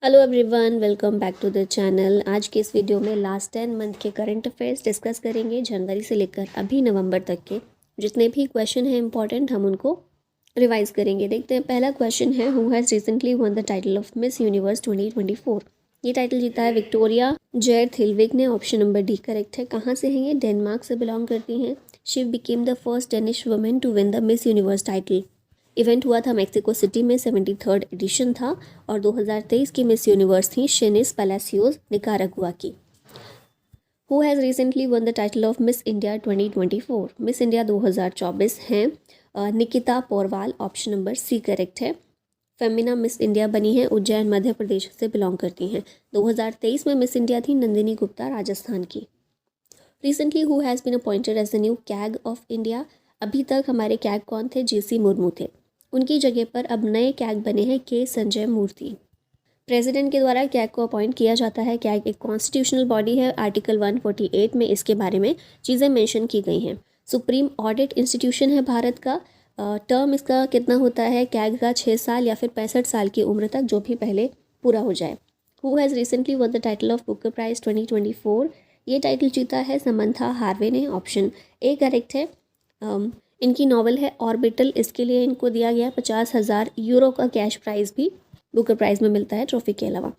Hello everyone, welcome back to the channel. आज के इस वीडियो में लास्ट 10 मंथ के करंट अफेयर्स डिस्कस करेंगे। जनवरी से लेकर अभी नवंबर तक के जितने भी क्वेश्चन हैं इंपॉर्टेंट, हम उनको रिवाइज करेंगे। देखते हैं, पहला क्वेश्चन है, who has recently won the title of miss universe 2024। ये टाइटल जीता है विक्टोरिया जैर थिलविग ने। ऑप्शन नंबर डी करेक्ट है। कहाँ से हैं ये? डेनमार्क से बिलोंग करती हैं। She became the first Danish women to win the Miss Universe title. Event हुआ था मेक्सिको सिटी में, 73rd एडिशन था और 2023 की मिस यूनिवर्स थी शेनिस पलासियोस निकारागुआ की। Who has recently won the title of Miss India 2024? Miss India 2024 हैं Nikita Porwal. Option number C correct है। फेमिना मिस इंडिया बनी है, उज्जैन मध्य प्रदेश से बिलोंग करती हैं। 2023 में मिस इंडिया थी नंदिनी गुप्ता राजस्थान की। Recently who has been appointed as the new CAG of India? अभी तक हमारे कैग कौन थे? जीसी मुर्मू थे। उनकी जगह पर अब नए कैग बने हैं के संजय मूर्ति। प्रेसिडेंट के द्वारा कैग को अपॉइंट किया जाता है। कैग एक कॉन्स्टिट्यूशनल बॉडी है। आर्टिकल 148 में इसके बारे में चीज़ें मेंशन की गई हैं। सुप्रीम ऑडिट इंस्टीट्यूशन है भारत का। टर्म इसका कितना होता है कैग का? 6 साल या फिर 65 साल की उम्र तक, जो भी पहले पूरा हो जाए। Who has recently won the title of Booker prize 2024? ये टाइटल जीता है समंथा हार्वे ने। ऑप्शन ए करेक्ट है। इनकी नॉवल है ऑर्बिटल, इसके लिए इनको दिया गया 50,000 यूरो का कैश प्राइज़ भी बुकर प्राइज़ में मिलता है ट्रॉफी के अलावा।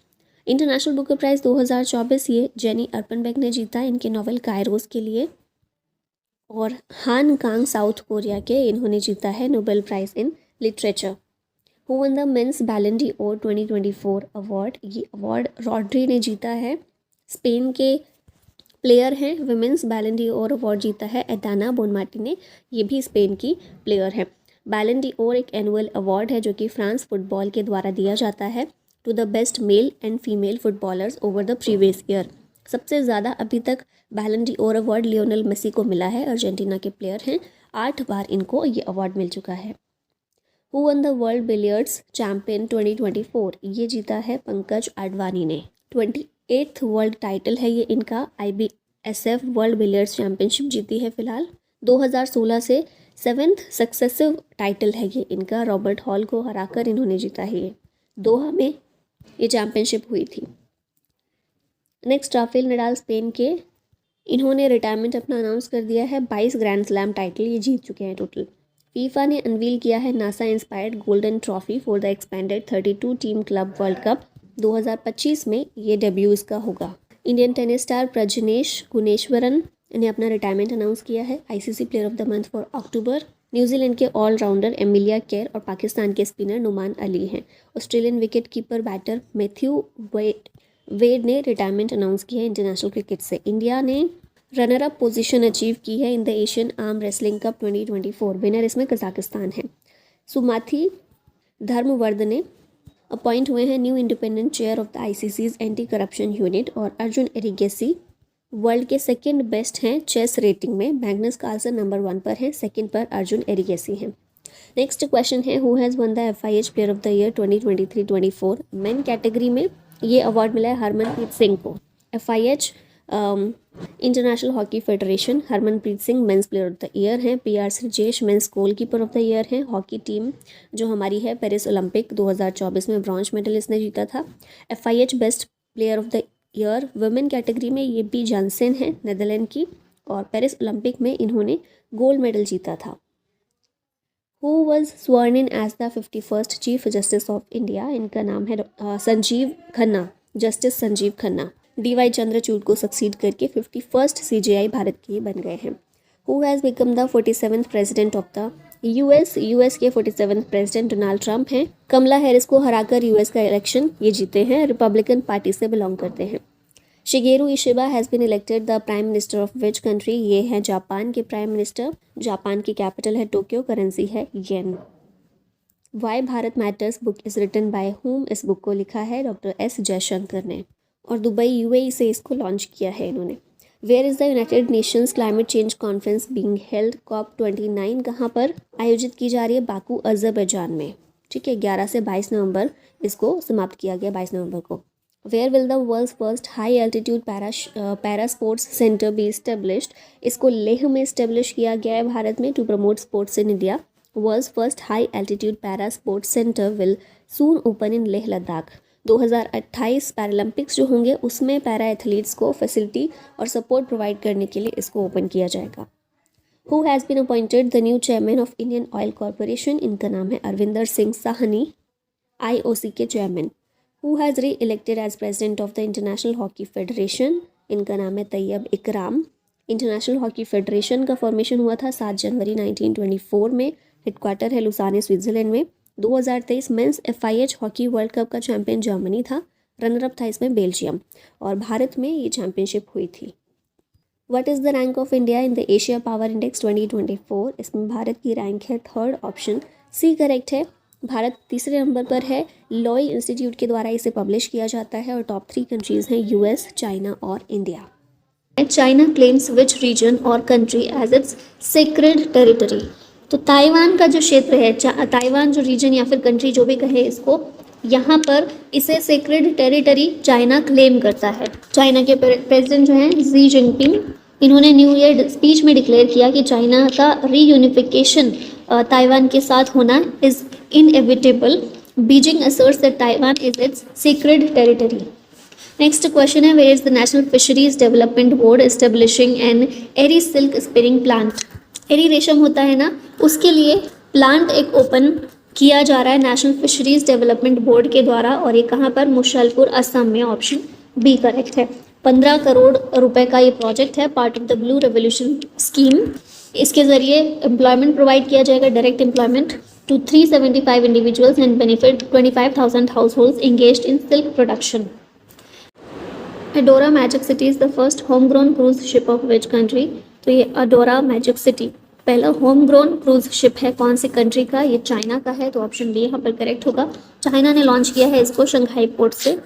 इंटरनेशनल बुकर प्राइज़ 2024 ये जेनी अर्पनबेक ने जीता इनके नॉवल कायरोस के लिए। और हान कांग साउथ कोरिया के, इन्होंने जीता है Nobel prize in literature. Who won the men's Ballon d'Or 2024 award? ये अवार्ड रॉड्री ने जीता है। स्पेन के प्लेयर हैं। विमेंस बैलन डी ओर अवार्ड जीता है एडाना बोनमार्टी ने, ये भी स्पेन की प्लेयर है। बैलन डी ओर एक एनुअल अवार्ड है जो कि फ्रांस फुटबॉल के द्वारा दिया जाता है to the best male and female footballers over the previous year. सबसे ज़्यादा अभी तक Ballon d'Or award Lionel Messi को मिला है, अर्जेंटीना के प्लेयर हैं। 8 बार इनको ये अवार्ड मिल चुका है। Who won the world billiards champion 2024? ये जीता है पंकज आडवाणी ने। 28th वर्ल्ड टाइटल है ये इनका। IBSF वर्ल्ड बिलियर्ड्स चैम्पियनशिप जीती है फिलहाल। 2016 से 7th सक्सेसिव टाइटल है ये इनका। रॉबर्ट हॉल को हराकर इन्होंने जीता है ये। दोहा में ये चैम्पियनशिप हुई थी। नेक्स्ट राफेल नडाल स्पेन के, इन्होंने रिटायरमेंट अपना अनाउंस कर दिया है। 22 ग्रैंड स्लैम टाइटल ये जीत चुके हैं टोटल। फीफा ने अनवील किया है NASA inspired golden trophy for the expanded 32 team club world cup. 2025 में ये डेब्यू इसका होगा। Indian tennis star Prajnesh Gunneswaran ने अपना रिटायरमेंट अनाउंस किया है। ICC player of the month for October. New Zealand के ऑलराउंडर एमिलिया केर और पाकिस्तान के स्पिनर नुमान अली हैं। Australian wicket keeper batter Matthew Wade ने रिटायरमेंट अनाउंस किया है इंटरनेशनल क्रिकेट से। इंडिया ने रनर अप पोजीशन अचीव की है in the Asian arm wrestling cup 2024। Winner इसमें कजाकिस्तान है। सुमाथी धर्मवर्धने अपॉइंट हुए हैं new independent chair of the ICC's anti corruption unit. और अर्जुन एरिगेसी वर्ल्ड के सेकंड बेस्ट हैं चेस रेटिंग में। मैग्नस कार्लसन नंबर 1 पर हैं, सेकंड पर अर्जुन एरिगेसी हैं। नेक्स्ट क्वेश्चन है, who has won the FIH player of the year 2023-24? Main category में ये अवार्ड मिला है हरमनप्रीत सिंह को। FIH international Hockey federation, Harmanpreet Singh men's player of the year हैं। PR Sreejesh mains goalkeeper of the year हैं। हॉकी टीम जो हमारी है पेरिस ओलंपिक 2024 में ब्रॉन्ज मेडल इसने जीता था। FIH best player of the year women category में ये बी जॉनसन है नेदरलैंड की, और पेरिस ओलंपिक में इन्होंने गोल्ड मेडल जीता था। Who was sworn in as the 51st chief justice of India? इनका नाम है संजीव खन्ना, जस्टिस संजीव खन्ना। DY चंद्रचूड़ को सक्सीड करके 51st CJI भारत के बन गए हैं। Who has become the 47th president of the US के 47th प्रेसिडेंट डोनाल्ड ट्रंप हैं। कमला हैरिस को हराकर US का इलेक्शन ये जीते हैं, रिपब्लिकन पार्टी से बिलोंग करते हैं। Shigeru Ishiba has been elected the prime minister of which country? ये है जापान के प्राइम मिनिस्टर। जापान की कैपिटल है टोक्यो, करेंसी है yen. Why Bharat matters book is written by whom? इस बुक को लिखा है डॉक्टर S जयशंकर ने, और दुबई UAE से इसको लॉन्च किया है इन्होंने। Where is the United Nations climate change conference being held? COP29 कहाँ पर आयोजित की जा रही है? बाकू अज़रबैजान में। ठीक है, 11 से 22 नवंबर इसको समाप्त किया गया, 22 नवंबर को। Where will the world's first high altitude para sports centre be established? इसको लेह में इस्टेब्लिश किया गया है भारत में to promote sports in India. World's first high altitude para sports centre will soon open in Leh Ladakh. 2028 Paralympics जो होंगे उसमें पैरा एथलीट्स को फैसिलिटी और सपोर्ट प्रोवाइड करने के लिए इसको ओपन किया जाएगा। Who has been appointed the new chairman of Indian Oil Corporation, इनका नाम है अरविंदर सिंह साहनी, IOC के chairman. Who has reelected as president of the International Hockey Federation, इनका नाम है Tayyab Ikram. International Hockey Federation का फॉर्मेशन हुआ था 7 जनवरी 1924 में, हेडक्वार्टर है लुसाने स्विट्जरलैंड में। 2023 men's FIH hockey world cup का चैंपियन जर्मनी था, रनर अप था इसमें बेल्जियम, और भारत में ये चैंपियनशिप हुई थी। What is the rank of India in the Asia power index 2024, इसमें भारत की रैंक है 3rd, ऑप्शन सी करेक्ट है। भारत तीसरे नंबर पर है, लॉय इंस्टीट्यूट के द्वारा इसे पब्लिश किया जाता है, और टॉप 3 कंट्रीज़ हैं US, चाइना और India. China claims which region और country as its sacred territory, तो ताइवान का जो क्षेत्र है, ताइवान जो रीजन या फिर कंट्री जो भी कहे इसको, यहाँ पर इसे सेक्रेड टेरिटरी चाइना क्लेम करता है। चाइना के प्रेसिडेंट जो हैं शी जिनपिंग, इन्होंने न्यू ईयर स्पीच में डिक्लेयर किया कि चाइना का रीयूनिफिकेशन ताइवान के साथ होना is inevitable. Beijing asserts that Taiwan is its sacred territory. Next question है, where is the national fisheries development board establishing an eri silk spinning plant. Eri रेशम होता है ना, उसके लिए प्लांट एक ओपन किया जा रहा है नेशनल फिशरीज डेवलपमेंट बोर्ड के द्वारा, और ये कहाँ पर, मुशलपुर, असम में, ऑप्शन बी करेक्ट है। 15 करोड़ रुपए का ये प्रोजेक्ट है, part of the blue revolution scheme. इसके जरिए एम्प्लॉयमेंट प्रोवाइड किया जाएगा, direct employment to 375 individuals and benefit 25,000 house engaged in silk production. Adora magic city is the first home grown cruise ship of which country, तो ये Adora magic city पहला home grown cruise ship है कौन सी country का, ये China का है, तो ऑप्शन बी यहाँ पर करेक्ट होगा। चाइना ने लॉन्च किया है इसको शंघाई पोर्ट से,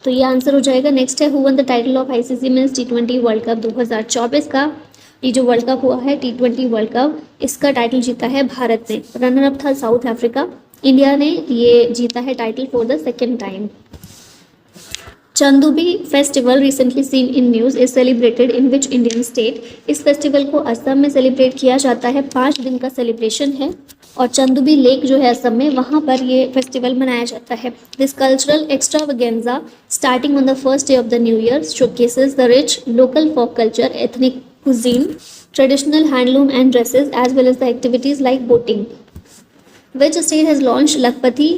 तो ये आंसर हो जाएगा। नेक्स्ट है, who won the title of ICC men's T20 world cup 2024 का, ये जो वर्ल्ड कप हुआ है T20 वर्ल्ड कप, इसका टाइटल जीता है भारत ने, रनर अप था साउथ अफ्रीका। इंडिया ने ये जीता है title for the second time. Chandubi festival recently seen in news is celebrated in which Indian state, इस फेस्टिवल को असम में सेलिब्रेट किया जाता है, 5 दिन का सेलिब्रेशन है, और चंदुबी लेक जो है असम में, वहाँ पर ये फेस्टिवल मनाया जाता है। This cultural extravaganza starting on the first day of the new year showcases the rich local folk culture, ethnic cuisine, traditional handloom and dresses, as well as the activities like boating. Which state has launched Lakpati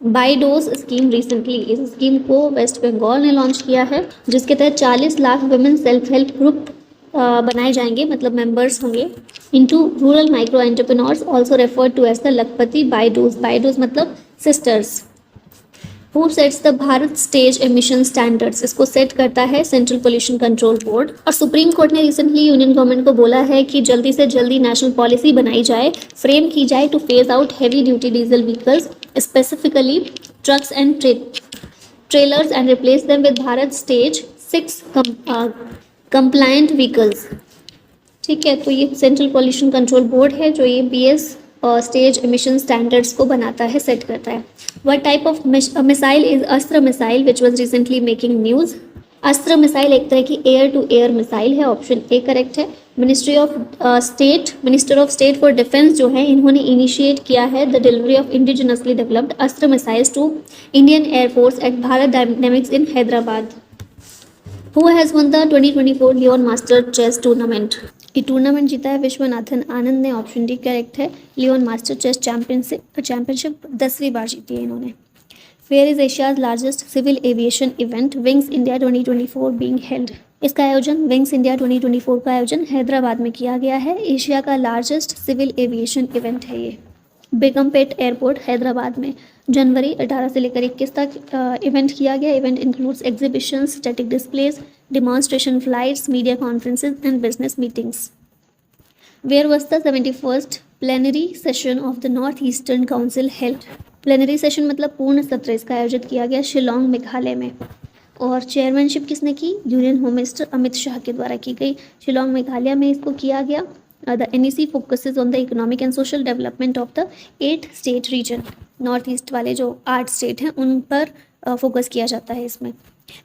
Baideos scheme recently, इस scheme को वेस्ट बंगाल ने launch किया है, जिसके तहत 40 lakh women self help group बनाए जाएंगे, मतलब मेंबर्स होंगे, into rural micro entrepreneurs, also referred to as the Lakhpati Baideos. Baideos मतलब sisters. Who sets the Bharat stage emission standards, इसको सेट करता है सेंट्रल पोल्यूशन कंट्रोल बोर्ड। और सुप्रीम कोर्ट ने रिसेंटली यूनियन गवर्नमेंट को बोला है कि जल्दी से जल्दी नेशनल पॉलिसी बनाई जाए, फ्रेम की जाए two phase out heavy duty diesel vehicles, specifically trucks and trailers, and replace them with Bharat stage 6 compliant vehicles. ठीक है, तो ये सेंट्रल पोल्यूशन कंट्रोल बोर्ड है जो ये BS स्टेज एमिशन स्टैंडर्ड्स को बनाता है, सेट करता है। What type of missile is Astra missile which was recently making news? Astra missile एक तरह की एयर टू एयर मिसाइल है, ऑप्शन ए करेक्ट है। Minister of state for defence जो है, इन्होंने इनिशिएट किया है the delivery of indigenously developed Astra missiles to Indian air force at Bharat Dynamics in Hyderabad. Who has won the 2024 Leon master chess tournament, ये tournament जीता है विश्वनाथन आनंद ने, ऑप्शन डी करेक्ट है। लियोन मास्टर चेस चैंपियनशिप 10वीं बार जीती है इन्होंने। Where is Asia's largest civil aviation event Wings India 2024 being held, इसका आयोजन विंग्स इंडिया 2024 का आयोजन हैदराबाद में किया गया है। एशिया का लार्जेस्ट सिविल एविएशन इवेंट है ये, बेगमपेट एयरपोर्ट हैदराबाद में जनवरी 18 से लेकर 21 तक इवेंट किया गया। Event includes exhibition, static displays, demonstration flights, media conferences and business meetings. Where was the 71st plenary session of the Northeastern Council held? Plenary session मतलब पूर्ण सत्र, इसका आयोजित किया गया शिलोंग मेघालय में, और चेयरमैनशिप किसने की, union home minister Amit Shah के द्वारा की गई। शिलोंग मेघालय में इसको किया गया। The NEC focuses on the economic and social development of the 8 state region. North east वाले जो 8 स्टेट हैं उन पर फोकस किया जाता है इसमें।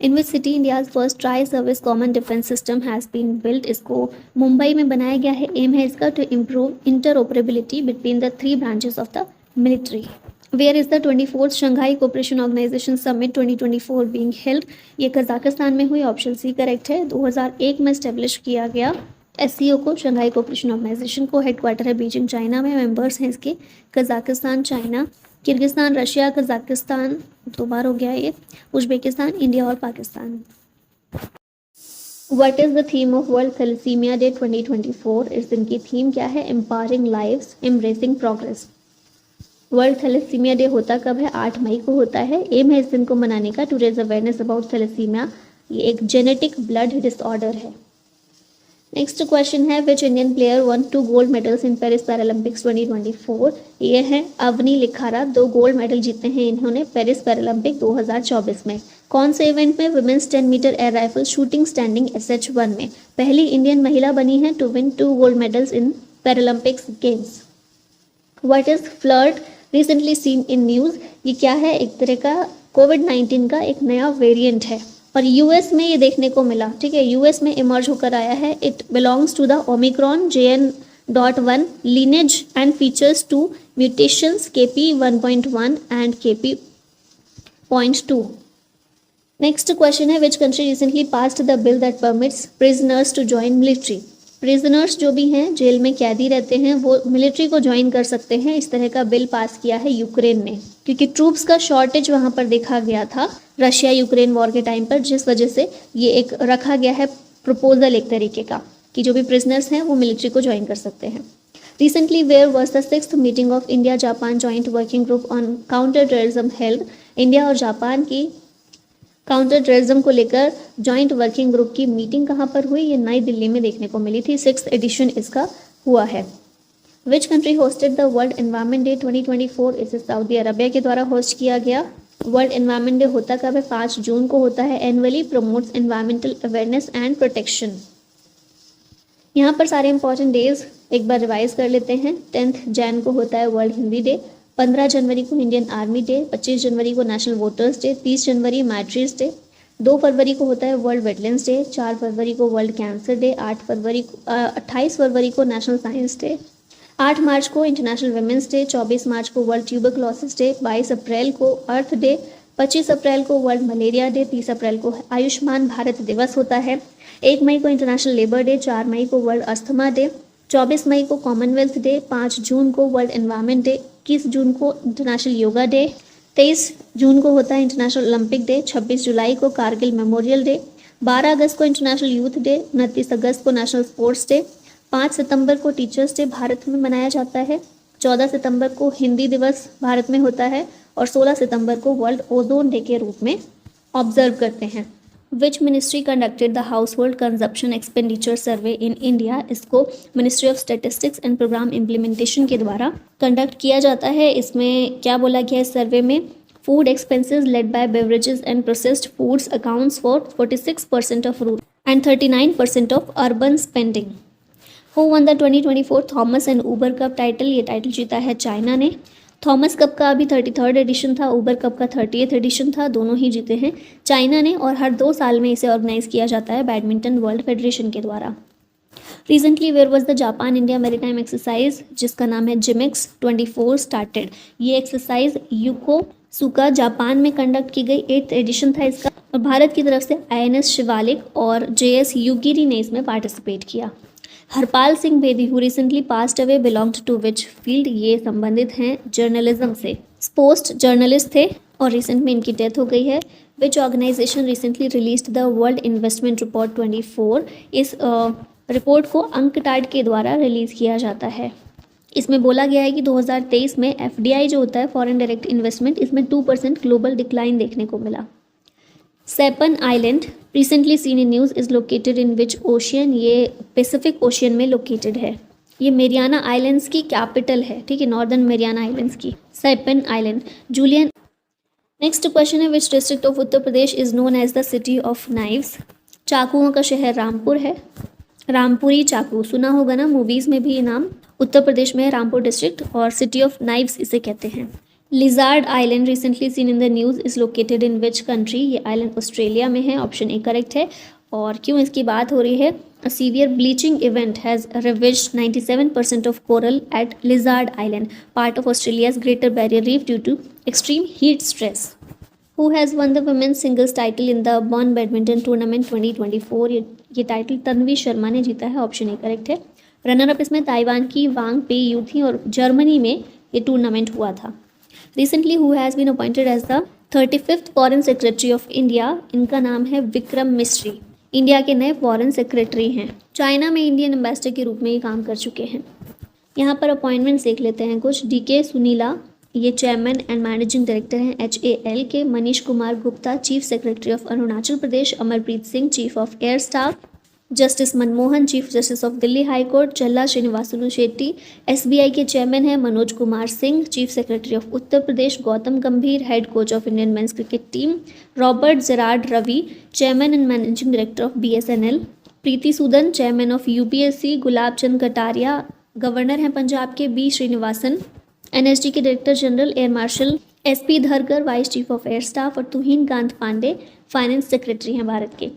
In which city India's first tri service common defence system has been built, इसको मुंबई में बनाया गया है। एम है इसका to improve interoperability between the 3 branches of the military. Where is the 24th Shanghai cooperation organisation summit 2024 being held? ये Kazakhstan में हुई, ऑप्शन सी करेक्ट है। 2001 में इस्टेब्लिश किया गया एससीओ को, शंघाई कोऑपरेशन ऑर्गेनाइजेशन को। हेडक्वार्टर है बीजिंग चाइना में। मेंबर्स हैं इसके Kazakhstan, China, Kyrgyzstan, Russia, Kazakhstan 2 बार हो गया ये, उज्बेकिस्तान, इंडिया और Pakistan. What is the theme of World Thalassemia Day 2024? इस दिन की थीम क्या है? Empowering lives, embracing progress. World Thalassemia Day होता कब है? 8 मई को होता है। एम है इस दिन को मनाने का to raise awareness about thalassemia. ये एक जेनेटिक ब्लड डिसऑर्डर है। नेक्स्ट क्वेश्चन है which Indian player won 2 gold medals in Paris Paralympics 2024? ये है अवनी लिखारा, 2 गोल्ड मेडल जीते हैं इन्होंने पेरिस पैरालंपिक 2024 में। कौन से इवेंट में? Women's 10 metre air rifle shooting standing SH1 में। पहली इंडियन महिला बनी है to win 2 gold medals in Paralympics games. What is flirt recently seen in news? ये क्या है? एक तरह का कोविड-19 का एक नया वेरिएंट है और यूएस में ये देखने को मिला। ठीक है, यूएस में इमर्ज होकर आया है। It belongs to the Omicron JN.1 lineage and features 2 mutations KP.1.1 and KP.2. Next question है which country recently passed the bill that permits prisoners to join military? Prisoners जो भी हैं, जेल में कैदी रहते हैं, वो मिलिट्री को ज्वाइन कर सकते हैं। इस तरह का बिल पास किया है यूक्रेन ने, क्योंकि ट्रूप्स का शॉर्टेज वहाँ पर देखा गया था रशिया यूक्रेन वॉर के टाइम पर, जिस वजह से ये एक रखा गया है प्रपोजल एक तरीके का कि जो भी प्रिजनर्स हैं वो मिलिट्री को ज्वाइन कर सकते हैं। Recently where was the 6th meeting of India Japan joint working group on counter terrorism held? India और जापान की काउंटर टेररिज्म को लेकर जॉइंट वर्किंग ग्रुप की मीटिंग कहाँ पर हुई? ये नई दिल्ली में देखने को मिली थी। 6th एडिशन इसका हुआ है। Which country hosted the world environment day 2024? इसे सऊदी अरबिया के द्वारा होस्ट किया गया। वर्ल्ड एनवायरनमेंट डे होता कब है? 5 जून को होता है। Annually promotes environmental awareness and protection. यहाँ पर सारे इंपॉर्टेंट डेज एक बार रिवाइज कर लेते हैं। 10th जैन को होता है वर्ल्ड हिंदी डे, 15 जनवरी को इंडियन आर्मी डे, 25 जनवरी को नेशनल वोटर्स डे, 30 जनवरी मैट्रीज डे, 2 फरवरी को होता है वर्ल्ड वेटलैंड्स डे, 4 फरवरी को वर्ल्ड कैंसर डे, 28 फरवरी को नेशनल साइंस डे, 8 मार्च को इंटरनेशनल वुमेंस डे, 24 मार्च को वर्ल्ड ट्यूबरक्लोसिस डे, 22 अप्रैल को अर्थ डे, 25 अप्रैल को वर्ल्ड मलेरिया डे, 30 अप्रैल को आयुष्मान भारत दिवस होता है, 1 मई को इंटरनेशनल लेबर डे, 4 मई को वर्ल्ड अस्थमा डे, 24 मई को कॉमनवेल्थ डे, 5 जून को वर्ल्ड एनवायरनमेंट डे, 21 जून को इंटरनेशनल योगा डे, 23 जून को होता है इंटरनेशनल ओलंपिक डे, 26 जुलाई को कारगिल मेमोरियल डे, 12 अगस्त को इंटरनेशनल यूथ डे, 29 अगस्त को नेशनल स्पोर्ट्स डे, 5 सितंबर को टीचर्स डे भारत में मनाया जाता है, 14 सितंबर को हिंदी दिवस भारत में होता है और 16 सितंबर को वर्ल्ड ओजोन डे के रूप में ऑब्जर्व करते हैं। Which ministry conducted the household consumption expenditure survey in India? इसको ministry of statistics and programme implementation के द्वारा कंडक्ट किया जाता है। इसमें क्या बोला गया है सर्वे में? Food expenses led by beverages and processed foods accounts for 46% of rural and 39% of urban spending. Who won the 2024 Thomas and Uber cup title? ये टाइटल जीता है चाइना ने। थॉमस कप का अभी 33rd एडिशन था, ऊबर कप का 30th addition था, दोनों ही जीते हैं चाइना ने और हर 2 साल में इसे ऑर्गेनाइज किया जाता है बैडमिंटन वर्ल्ड फेडरेशन के द्वारा। Recently where was the Japan India maritime exercise जिसका नाम है जिमेक्स 24 स्टार्टेड? ये एक्सरसाइज योकोसुका जापान में कंडक्ट की गई, 8th एडिशन था इसका और भारत की तरफ से INS शिवालिक और JS युगिरी ने इसमें पार्टिसिपेट किया। Harpal Singh Bedi who recently passed away belonged to which field? ये संबंधित हैं जर्नलिज्म से, पोस्ट जर्नलिस्ट थे और रिसेंट में इनकी डेथ हो गई है। Which organisation recently released the world investment report 24? इस रिपोर्ट को अंकटाड के द्वारा रिलीज़ किया जाता है। इसमें बोला गया है कि 2023 में FDI जो होता है फॉरेन डायरेक्ट इन्वेस्टमेंट, इसमें 2% ग्लोबल डिक्लाइन देखने को मिला। Saipan island recently seen in news is located in which ocean? ये पैसिफिक ओशियन में लोकेटेड है। ये मेरियाना आइलैंड्स की कैपिटल है, ठीक है, नॉर्दर्न मेरियाना आइलैंड्स की Saipan island. Julian. Next question है which district of Uttar Pradesh is known as the city of knives? चाकुओं का शहर रामपुर है, रामपुरी चाकू सुना होगा ना, मूवीज़ में भी ये नाम उत्तर प्रदेश में है, रामपुर डिस्ट्रिक्ट, और सिटी ऑफ नाइव्स इसे कहते हैं। Lizard island recently seen in the news is located in which country? ये आइलैंड ऑस्ट्रेलिया में है, ऑप्शन ए करेक्ट है। और क्यों इसकी बात हो रही है? A severe bleaching event has ravished 97% of coral at Lizard island, part of Australia's greater barrier reef due to extreme heat stress. Who has won the women's singles title in the Bourne badminton tournament 2024? ये title Tanvi Sharma ने जीता है, option A correct है। Runner up इसमें Taiwan की Wang पे you थी और जर्मनी में ये टूर्नामेंट हुआ था। Recently who has been appointed as the 35th foreign secretary of India? इनका नाम है विक्रम मिस्री, इंडिया के नए फॉरेन सेक्रेटरी हैं। चाइना में इंडियन एम्बेसडर के रूप में ये काम कर चुके हैं। यहाँ पर अपॉइंटमेंट्स देख लेते हैं कुछ। DK सुनीला, ये चेयरमैन एंड मैनेजिंग डायरेक्टर हैं HAL के। Manish Kumar Gupta, chief secretary of Arunachal Pradesh. Amarpreet Singh, chief of air staff. Justice Manmohan, chief justice of Delhi high court. Challa Srinivasulu Setty, SBI के चेयरमैन हैं। Manoj Kumar Singh, chief secretary of Uttar Pradesh. Gautam Gambhir, head coach of Indian men's cricket team. Robert Gerard Ravi, chairman and managing director of BSNL। Preeti Sudan, chairman of UPSC। Gulab Chand Kataria, governor हैं पंजाब के। B Srinivasan, NSD के director general. Air marshal SP Dharkar, vice chief of air staff. और Tuhin Kant Pandey, finance secretary हैं भारत के।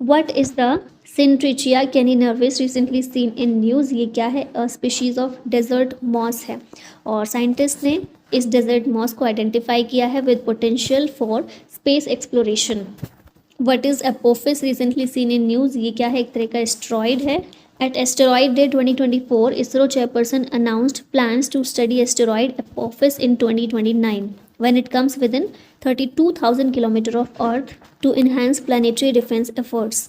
What is the Syntrichia caninurvis recently seen in news? ये क्या है? A species of desert moss है और साइंटिस्ट ने इस डेजर्ट मॉस को आइडेंटिफाई किया है with potential for space exploration. What is Apophis recently seen in news? ये क्या है? एक तरह का एस्टेरॉइड है। At Asteroid Day 2024, ISRO chairperson announced plans to study asteroid Apophis in 2029 when it comes within 32,000 km of Earth to enhance planetary defense efforts.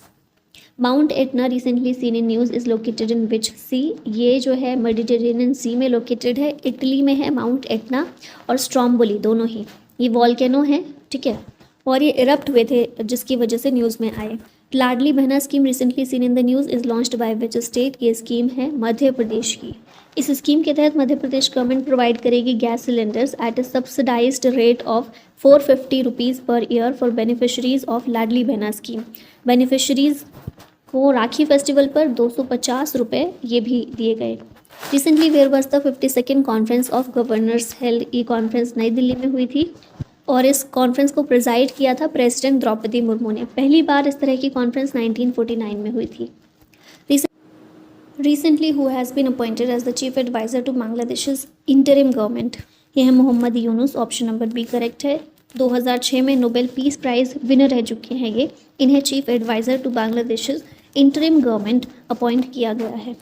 Mount Etna recently seen in news is located in which sea? ये जो है Mediterranean सी में located है, Italy में है mount Etna और Stromboli, दोनों ही ये वॉल्केनो है, ठीक है, और ये इरप्ट हुए थे जिसकी वजह से न्यूज़ में आए। Ladli Behna scheme recently seen in the news is launched by which state? ये स्कीम है मध्य प्रदेश की। इस स्कीम के तहत मध्य प्रदेश गवर्नमेंट प्रोवाइड करेगी gas cylinders at a subsidized rate of 450 rupees per year for beneficiaries of Ladli Behna scheme. Beneficiaries को राखी फेस्टिवल पर 250 रुपये ये भी दिए गए। Recently where was the 52nd conference of governors held? ये कॉन्फ्रेंस नई दिल्ली में हुई थी और इस कॉन्फ्रेंस को प्रिजाइड किया था प्रेसिडेंट द्रौपदी मुर्मू ने। पहली बार इस तरह की कॉन्फ्रेंस 1949 में हुई थी। Recently who has been appointed as the chief adviser to Bangladesh's interim government? ये है Mohammad Yunus, option number B correct है। 2006 में नोबेल पीस प्राइज़ विनर रह चुके हैं ये। इन्हें chief adviser to Bangladesh's interim government appoint किया गया है।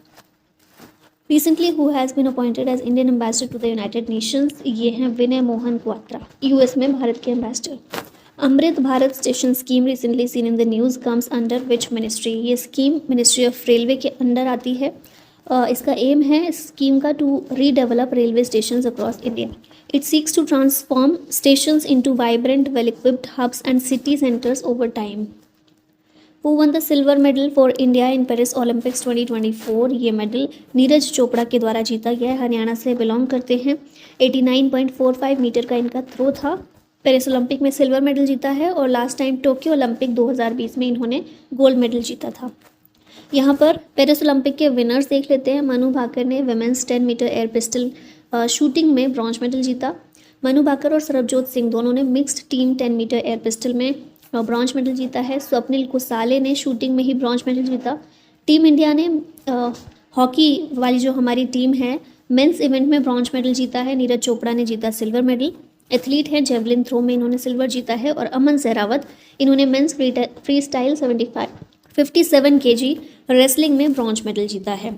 Recently who has been appointed as Indian ambassador to the United Nations? ये हैं विनय मोहन क्वात्रा, US में भारत के ambassador. Amrit Bharat station scheme recently seen in the news comes under which ministry? ये scheme ministry of railway के under आती है। इसका एम है इस स्कीम का to redevelop railway station across India. It seeks to transform stations into vibrant well equipped hubs and city centres over time. Who won the silver medal for India in Paris Olympics 2024? ये medal Neeraj Chopra के द्वारा जीता गया है, हरियाणा से belong करते हैं। 89.45 metre का इनका थ्रो था। पेरिस ओलंपिक में सिल्वर मेडल जीता है और लास्ट टाइम टोक्यो ओलंपिक 2020 में इन्होंने गोल्ड मेडल जीता था। यहाँ पर पेरिस ओलंपिक के विनर्स देख लेते हैं। मनु भाकर ने women's 10 metre air pistol shooting में ब्रॉन्ज मेडल जीता। मनु भाकर और सरबजोत सिंह दोनों ने mixed team 10 metre air pistol में ब्रॉन्ज मेडल जीता है। स्वप्निल कुसाले ने शूटिंग में ही ब्रॉन्ज मेडल जीता। टीम इंडिया ने हॉकी वाली जो हमारी टीम है मेंस इवेंट में ब्रॉन्ज मेडल जीता है। नीरज चोपड़ा ने जीता सिल्वर मेडल। एथलीट हैं जेवलिन थ्रो में इन्होंने सिल्वर जीता है। और अमन सहरावत इन्होंने men's freestyle 57 kg wrestling में ब्रॉन्ज मेडल जीता है।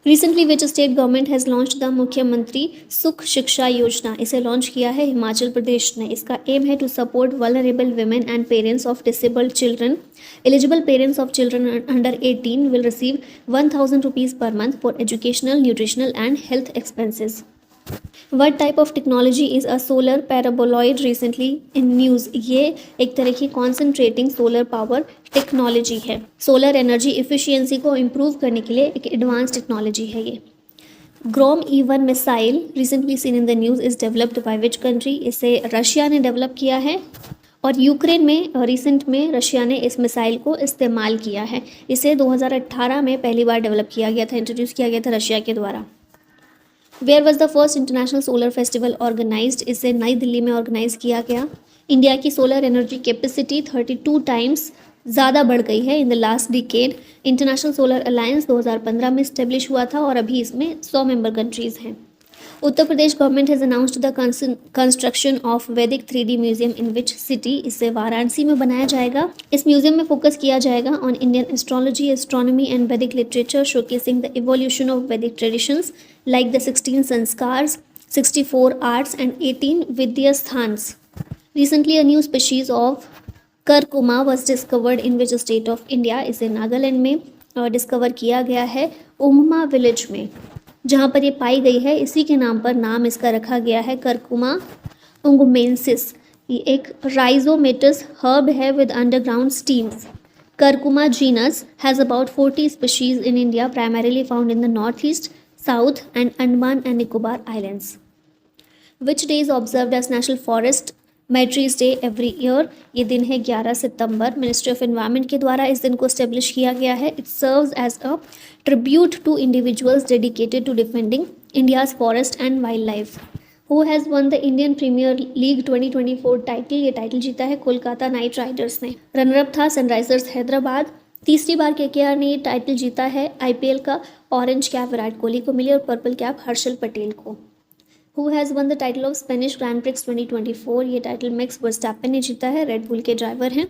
Recently which state government has launch the Mukhyamantri Sukh शिक्षा योजना? इसे लॉन्च किया है हिमाचल प्रदेश ने। इसका एम है to support vulnerable women and parents of disabled children. Eligible parents of children under 18 will receive 1000 rupees per month for educational, nutritional and health expenses. What type of technology is a solar paraboloid recently in news? ये एक तरह की concentrating solar power technology है। Solar energy efficiency को improve करने के लिए एक एडवांस टेक्नोलॉजी है ये। ग्रोम E1 missile recently seen in the news is developed by which country? इसे रशिया ने डेवलप किया है और यूक्रेन में रिसेंट में रशिया ने इस मिसाइल को इस्तेमाल किया है। इसे 2018 में पहली बार डेवलप किया गया था, इंट्रोड्यूस किया गया था रशिया के द्वारा। Where was the first international solar festival organised? इसे नई दिल्ली में ऑर्गेनाइज किया गया। इंडिया की सोलर एनर्जी कैपेसिटी 32 टाइम्स ज़्यादा बढ़ गई है in the last decade. International solar alliance 2015 में इस्टेब्लिश हुआ था और अभी इसमें 100 मेंबर कंट्रीज़ हैं। Uttar Pradesh government has announced the construction of Vedic 3D museum in which city. इसे वाराणसी में बनाया जाएगा। इस म्यूजियम में फोकस किया जाएगा on Indian astrology, astronomy and Vedic literature, showcasing the evolution of Vedic traditions like the 16 sanskars, 64 arts and 18 vidyasthans. Recently, a new species of curcuma was discovered in which state of India? इसे नागालैंड में discover किया गया है, उम्मा village में, जहाँ पर ये पाई गई है। इसी के नाम पर नाम इसका रखा गया है, करकुमा उंगुमेंसिस। ये एक राइजोमेटस हर्ब है with underground stems. Curcuma genus has about 40 species in India, primarily found in the northeast, south and Andaman and Nicobar Islands. Which day is observed as National Forest Memories Day every year? ये दिन है 11 सितंबर। Ministry of environment के द्वारा इस दिन को establish किया गया है। It serves as a tribute to individuals dedicated to defending India's forest and wildlife. Who has won the Indian Premier league 2024 title? ये टाइटल जीता है कोलकाता नाइट राइडर्स ने। रनरअप था सनराइजर्स हैदराबाद। तीसरी बार केकेआर ने ये टाइटल जीता है आईपीएल का। ऑरेंज कैप विराट कोहली को मिली और पर्पल कैप हर्षल पटेल को। Who has won the title of Spanish Grand Prix 2024? ये टाइटल मैक्स वर्स्टैपेन ने जीता है, रेड बुल के ड्राइवर हैं।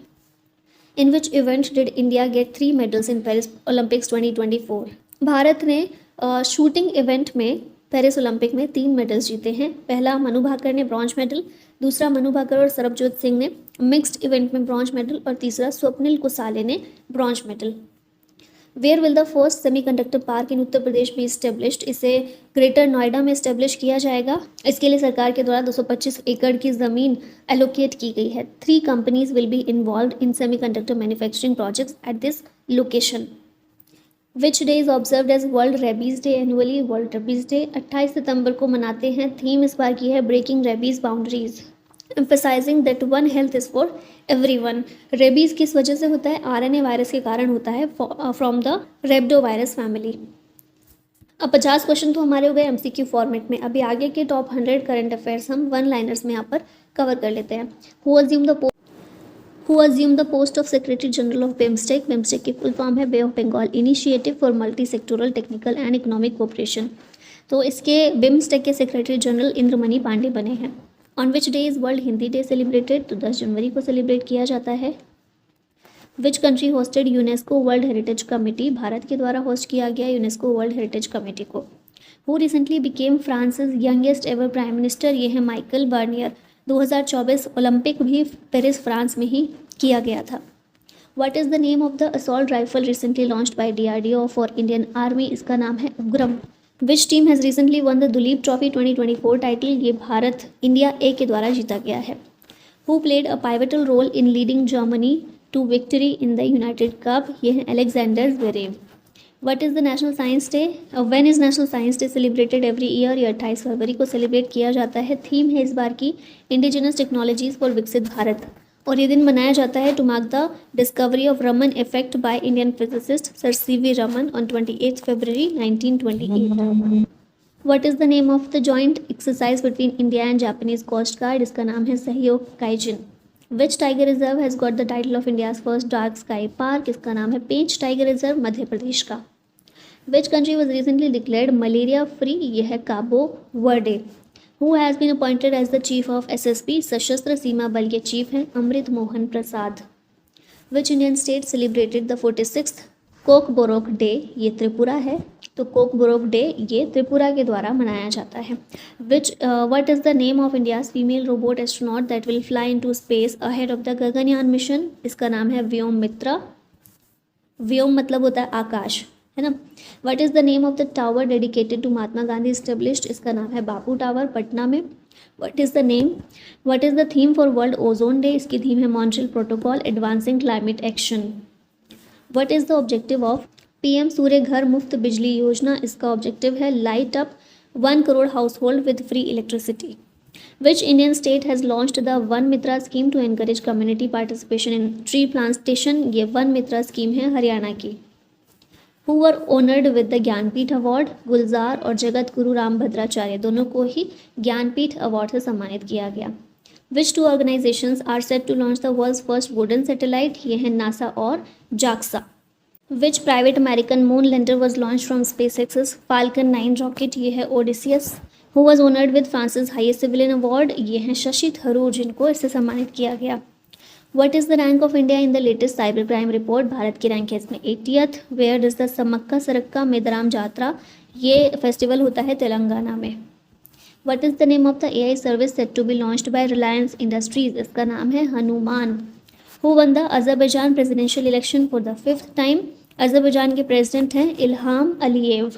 In which event did India get 3 medals in Paris Olympics 2024? Bharat ने शूटिंग इवेंट में पेरिस ओलंपिक में 3 मेडल्स जीते हैं। पहला मनु भाकर ने ब्रॉन्ज मेडल, दूसरा मनु भाकर और सरबजोत सिंह ने मिक्स्ड इवेंट में ब्रॉन्ज मेडल और तीसरा स्वप्निल कुसाले ने bronze medal. Where will the first semiconductor park in Uttar Pradesh be established? इसे ग्रेटर नोएडा में इस्टेब्लिश किया जाएगा। इसके लिए सरकार के द्वारा 225 एकड़ की ज़मीन एलोकेट की गई है। 3 companies will be involve in semiconductor manufacturing projects at this location. Which day is observed as World Rabies Day annually? World Rabies Day 28 सितंबर को मनाते हैं। थीम इस बार की है breaking rabies boundaries, emphasising that one health is for everyone. Rabies किस वजह से होता है? आरएनए वायरस के कारण होता है, फ्रॉम द रेब्डो वायरस फैमिली। अब 50 क्वेश्चन तो हमारे हो गए एमसीक्यू फॉर्मेट में। अभी आगे के टॉप 100 करंट अफेयर्स हम वन लाइनर्स में यहाँ पर कवर कर लेते हैं। Who assume the post of secretary general of BIMSTEC? BIMSTEC की फुल फॉर्म है bay of Bengal initiative for multi sectoral technical and economic cooperation. तो इसके बिम्स्टेक के सेक्रेटरी जनरल इंद्रमणि पांडे बने हैं। On which day is world Hindi day celebrated? तो 10 जनवरी को celebrate किया जाता है। Which country hosted UNESCO world heritage committee? Bharat के द्वारा होस्ट किया गया यूनेस्को वर्ल्ड हेरिटेज कमेटी को। Who recently became Francis youngest ever prime minister? ये है माइकल बर्नियर। 2024 ओलंपिक भी पेरिस फ्रांस में ही किया गया था। What is the name of the assault rifle recently launched by DRDO for Indian army? इसका नाम है Ugram. Which team has recently won the Duleep trophy 2024 title? ये भारत इंडिया ए के द्वारा जीता गया है। Who played a pivotal role in leading Germany to victory in the United Cup? ये है Alexander Zverev. What is the national science day? When is national science day celebrated every year? ये 28 फरवरी को celebrate किया जाता है। Theme है इस बार की इंडिजिनस टेक्नोलॉजीज़ फॉर विकसित भारत, और ये दिन मनाया जाता है to mark the discovery of Raman effect by Indian physicist sir CV Raman on 28 फरवरी 1928। What is the name of the joint exercise between India and Japanese coast guard? इसका नाम है Sahyog Kaijin. Which tiger reserve has got the title of India's first dark sky park? इसका नाम है Pench tiger reserve, Madhya Pradesh का। Which country was recently declared malaria free? यह है Cabo Verde. Who has been appointed as the chief of SSB? Sashastra Seema Bal के chief हैं Amrit Mohan Prasad. Which Indian state celebrated the 46th Kokborok day? ये त्रिपुरा है, तो कोकबोरोक डे ये त्रिपुरा के द्वारा मनाया जाता है। What is the name of India's female robot astronaut that will fly into space ahead of the Gaganyaan mission? इसका नाम है व्योम मित्रा। व्योम मतलब होता है आकाश, है ना। What is the name of the tower dedicated to Mahatma Gandhi established? इसका नाम है बापू टावर, पटना में। What is the theme for World Ozone Day? इसकी थीम है Montreal protocol advancing climate action. What is the objective of PM Surya Ghar Muft Bijli Yojana? इसका objective है light up 1 crore household with free electricity. Which Indian state has launched the Van Mitra scheme to encourage community participation in tree plantation? ये Van Mitra scheme है हरियाणा की। Who were honoured with the Jnanpith award? Gulzar और जगत गुरु रामभद्राचार्य दोनों को ही Jnanpith award से सम्मानित किया गया। Which two organisations are set to launch the world's first wooden satellite, ये है नासा और JAXA. Which private American moon lander was launch from SpaceX Falcon 9 rocket, ये है Odysseus. Who was honoured with France's highest civilian award, ये है शशि थरूर जिनको इससे सम्मानित किया गया। What is the rank of India in the latest cyber crime report, Bharat की रैंक है इसमें 80th। Where is the Sammakka Sarakka Medaram Jatara, ये फेस्टिवल होता है तेलंगाना में। What is the name of the AI service set to be launched by Reliance Industries, इसका नाम है Hanuman. Who won the Azerbaijan presidential election for the 5th time, Azerbaijan के प्रेसिडेंट हैं Ilham Aliyev.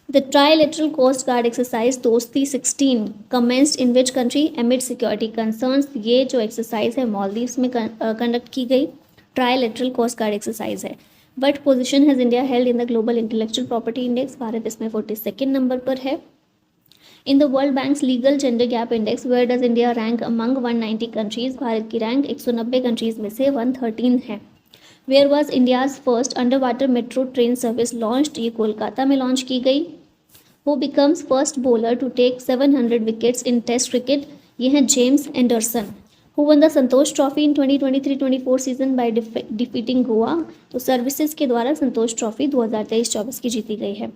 The trilateral coast guard exercise Dosti 16 commenced in which country amid security concerns, ये जो exercise है Maldives में conduct की गई ट्राइलेटरल कोस्ट गार्ड एक्सरसाइज है। What position has India held in the global intellectual property index, Bharat इसमें 42nd number पर है। In the world bank's legal gender gap index where does India rank among 190 countries, Bharat की rank 190 countries में से 113 है। Where was India's first under water metro train service launched, ये कोलकाता में launch की गई। Who becomes first bowler to take 700 wickets in test cricket, ये हैं James Anderson. Who won the Santosh trophy in 2023-24 season by defeating Goa, तो services के द्वारा संतोष trophy 2023-24 की जीती गई है।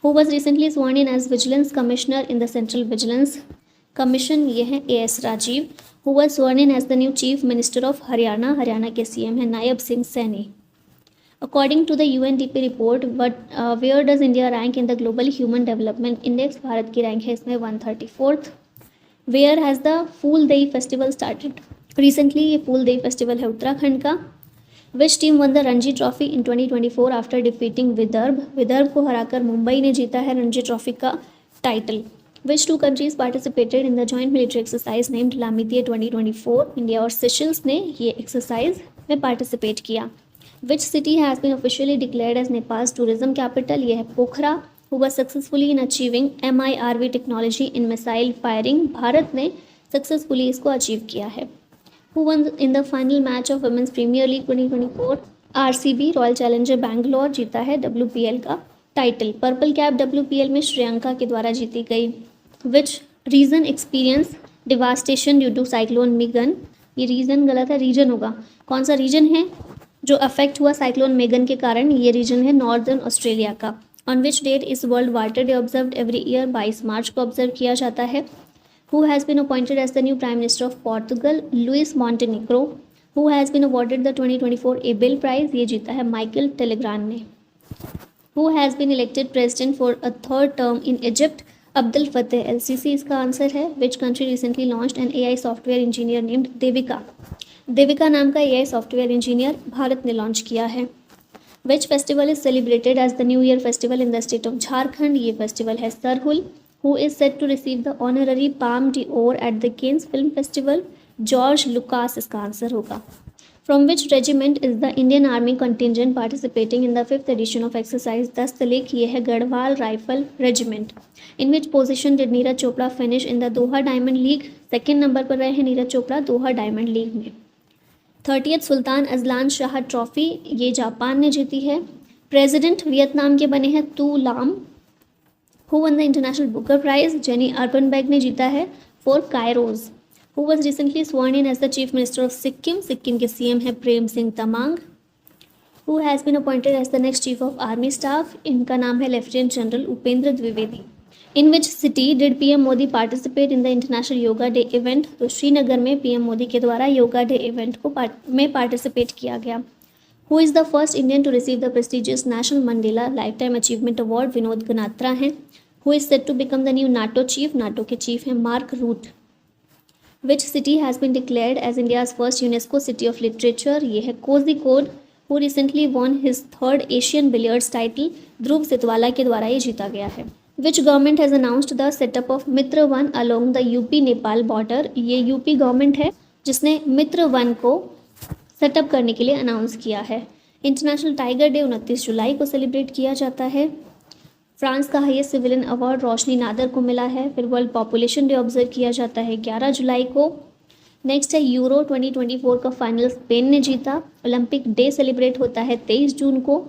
Who was recently sworn in as vigilance commissioner in the central vigilance commission, ये हैं AS Rajeev. Who was sworn in as the new chief minister of Haryana, Haryana के CM हैं Nayab Singh Saini. According to the UNDP report where does India rank in the global human development index, Bharat की rank है इसमें 134th। Where has the fool देई festival started, recently ये फूल देई festival है उत्तराखंड का। Which team won the Ranji trophy in 2024 after defeating Vidarbha, Vidarbha को हराकर मुंबई ने जीता है रणजी ट्रॉफी का title. Which two countries participated in the joint military exercise named Lamitiye 2024, India और सेशल्स ने ये एक्सरसाइज में पार्टिसिपेट किया। Which city has been officially declared as Nepal's tourism capital, ये है Pokhara. Who was successfully in achieving MIRV technology in missile firing, Bharat ने successfully इसको achieve किया है। Who won in the final match of women's premier league 2024, RCB royal challenger Bangalore जीता है WPL का title. Purple cap WPL में श्रेयंका के द्वारा जीती गई। Which region experience devastation due to cyclone Michaung, ये रीजन गलत है, रीजन होगा। कौन सा रीजन है जो अफेक्ट हुआ साइक्लोन मेगन के कारण, ये रीजन है नॉर्दर्न ऑस्ट्रेलिया का। On which date is world water day observed every year, 22 मार्च को ऑब्जर्व किया जाता है। Who has been appointed as the new prime minister of Portugal, Luis Montenegro. Who has been awarded the 2024 Abel prize, ये जीता है Michael Talagrand ने। Who has been elected president for a 3rd term in Egypt, Abdel Fattah LCC इसका answer है। Which country recently launched N AI software engineer named Devika, Devika नाम का AI software engineer Bharat ने launch किया है। Which festival is celebrated as the new year festival in the state of Jharkhand, ये festival है Sarhul. Who is set to receive the honorary Palme d'Or at the Cannes film festival, George Lucas इसका answer होगा। From which regiment is the Indian army contingent participating in the 5th edition of exercise Dustlik, ये है Garhwal rifle regiment. In which position did Neeraj Chopra finish in the Doha diamond league, 2nd number पर रहे हैं नीरज चोपड़ा दोहा diamond league में। 30th Sultan Azlan Shah trophy, ये Japan ने जीती है। प्रेसिडेंट वियतनाम के बने हैं To Lam. Who won the international Booker prize, Jenny Erpenbeck ने जीता है for Kairos. Who was recently sworn in as the chief minister of Sikkim, Sikkim के CM है Prem Singh Tamang. Who has been appointed as the next chief of army staff, इनका नाम है lieutenant general Upendra Dwivedi. In which city did PM Modi participate in the international yoga day event, तो श्रीनगर में PM Modi के द्वारा yoga day event को में पार्टिसिपेट किया गया। Who is the first Indian to receive the prestigious national Mandela lifetime achievement award, Vinod Ganatra हैं। Who is set to become the new NATO chief, NATO के चीफ हैं Mark Rutte. Which city has been declared as India's first UNESCO city of literature, ये है Kozhikode. Who recently won his 3rd Asian billiards title, Dhruv Sitwala के द्वारा ये जीता गया है। Which government has announced the setup of Mitra one along the UP Nepal border, ये UP government है जिसने मित्र वन को सेटअप करने के लिए अनाउंस किया है। इंटरनेशनल टाइगर डे 29 जुलाई को सेलिब्रेट किया जाता है। फ्रांस का हाईएस्ट सिविलियन अवार्ड रोशनी नादर को मिला है। फिर वर्ल्ड पॉपुलेशन डे ऑब्जर्व किया जाता है 11 जुलाई को। नेक्स्ट है यूरो 2024 का फाइनल स्पेन ने जीता। ओलंपिक डे सेलिब्रेट होता है 23 जून को।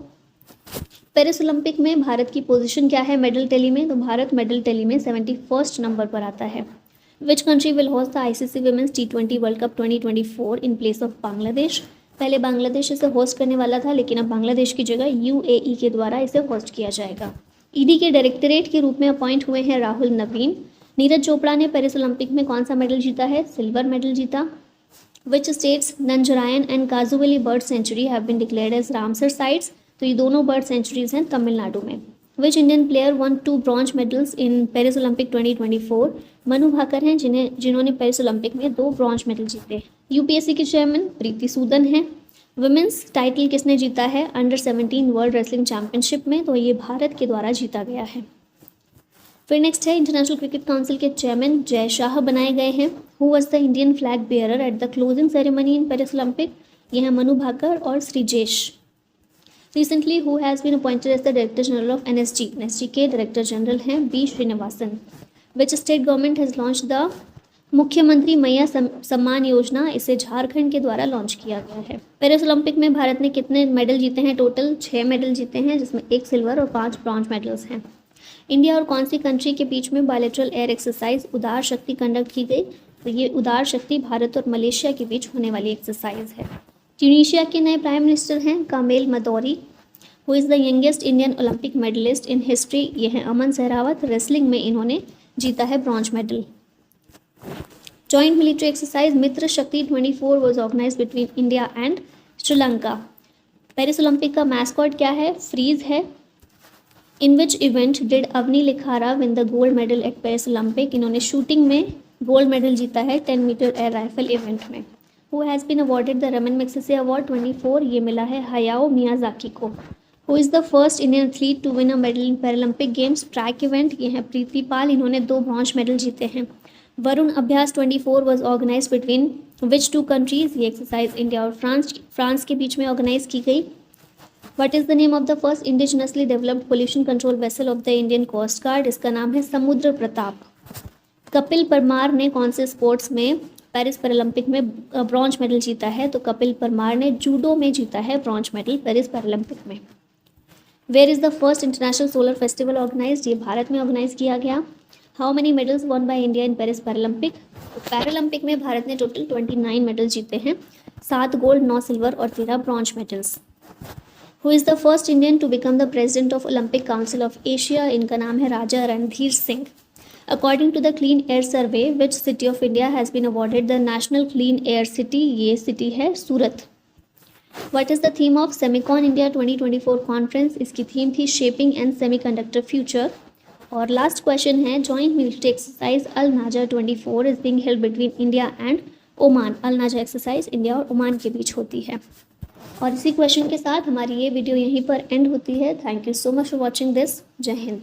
पेरिस ओलंपिक में भारत की पोजीशन क्या है मेडल टैली में, तो भारत मेडल टैली में 71st नंबर पर आता है। Which country will host the ICC women's T20 world cup 2024 in place of Bangladesh. पहले बांग्लादेश इसे होस्ट करने वाला था, लेकिन अब बांग्लादेश की जगह UAE के द्वारा इसे होस्ट किया जाएगा। ईडी के डायरेक्टरेट के रूप में अपॉइंट हुए हैं राहुल नवीन। नीरज चोपड़ा ने पेरिस ओलंपिक में कौन सा मेडल जीता है? सिल्वर मेडल जीता। Which states Nanjarayan and Kazhuveli bird sanctuary have been declared as Ramsar sites? तो ये दोनों बर्ड सेंचुरीज हैं तमिलनाडु में। Which Indian player won 2 bronze medals in Paris Olympic 2024? Manu Bhaker हैं जिन्होंने पेरिस ओलंपिक में 2 ब्रॉन्ज मेडल जीते। यूपीएससी के चेयरमैन प्रीति सूदन हैं। वुमेन्स टाइटल किसने जीता है अंडर 17 वर्ल्ड रेसलिंग चैंपियनशिप में? तो ये भारत के द्वारा जीता गया है। फिर नेक्स्ट है इंटरनेशनल क्रिकेट काउंसिल के चेयरमैन जय शाह बनाए गए हैं। Who was the Indian flag bearer at the closing ceremony in Paris Olympic? ये हैं मनु भाकर और Sreejesh. Recently who has been appointed as the director general of NSG के डायरेक्टर जनरल हैं B Srinivasan. Which state government has launch the Mukhyamantri Maiya Samman Yojana? इसे झारखंड के द्वारा launch किया गया है। पेरिस ओलंपिक में भारत ने कितने मेडल जीते हैं? टोटल 6 मेडल जीते हैं, जिसमें 1 सिल्वर और 5 ब्रॉन्ज मेडल्स हैं। इंडिया और कौन सी कंट्री के बीच में बायलैटरल एयर एक्सरसाइज उदार शक्ति कंडक्ट की गई? तो ये उदार शक्ति भारत और मलेशिया के बीच होने वाली एक्सरसाइज है। ट्यूनीशिया के नए प्राइम मिनिस्टर हैं Kamel Madouri. Who is the youngest Indian Olympic medalist in history? ये हैं अमन सहरावत। रेसलिंग में इन्होंने जीता है bronze medal. Joint military exercise Mitra Shakti 24 was organize between India and Sri Lanka. Paris Olympic का मैस्कॉट क्या है? फ्रीज है। In which event did Avani Lekhara win the gold medal at Paris Olympic? इन्होंने शूटिंग में गोल्ड मेडल जीता है 10 मीटर एयर राइफल इवेंट में। Who has been awarded the Raman Magsaysay award 24? ये मिला है हयाओ मियाजाकी को। Who is the first Indian athlete to win a medal in paralympic games track event? ये हैं प्रीति पाल। इन्होंने 2 ब्रॉन्ज मेडल जीते हैं। वरुण अभ्यास 24 was organize between which 2 countries? ये एक्सरसाइज इंडिया और फ्रांस के बीच में ऑर्गेनाइज की गई। What is the name of the first indigenously developed pollution control vessel of the Indian coast guard? इसका नाम है समुद्र प्रताप। कपिल परमार ने कौन से स्पोर्ट्स में पेरिस पैरालंपिक में ब्रॉन्ज मेडल जीता है? तो कपिल परमार ने जूडो में जीता है ब्रॉन्ज मेडल पेरिस पैरालंपिक में। Where is the first international solar festival organize? ये भारत में ऑर्गेनाइज किया गया। How many medals won by India in Paris paralympic? Paralympic में भारत ने टोटल 29 मेडल जीते हैं, 7 गोल्ड, 9 सिल्वर और 13 bronze medals. Who is the first Indian to become the president of Olympic council of Asia? इनका नाम है Raja Randhir Singh. According to the clean air survey which city of India has been awarded the national clean air city? ये city है Surat. What is the theme of Semicon India 2024 conference? इसकी theme थी shaping and semiconductor future. और last question है joint military exercise Al Najah 24 is being held between India and Oman. Al Najah exercise India और Oman के बीच होती है। और इसी क्वेश्चन के साथ हमारी ये वीडियो यहीं पर एंड होती है। Thank you so much for watching this. जय हिंद।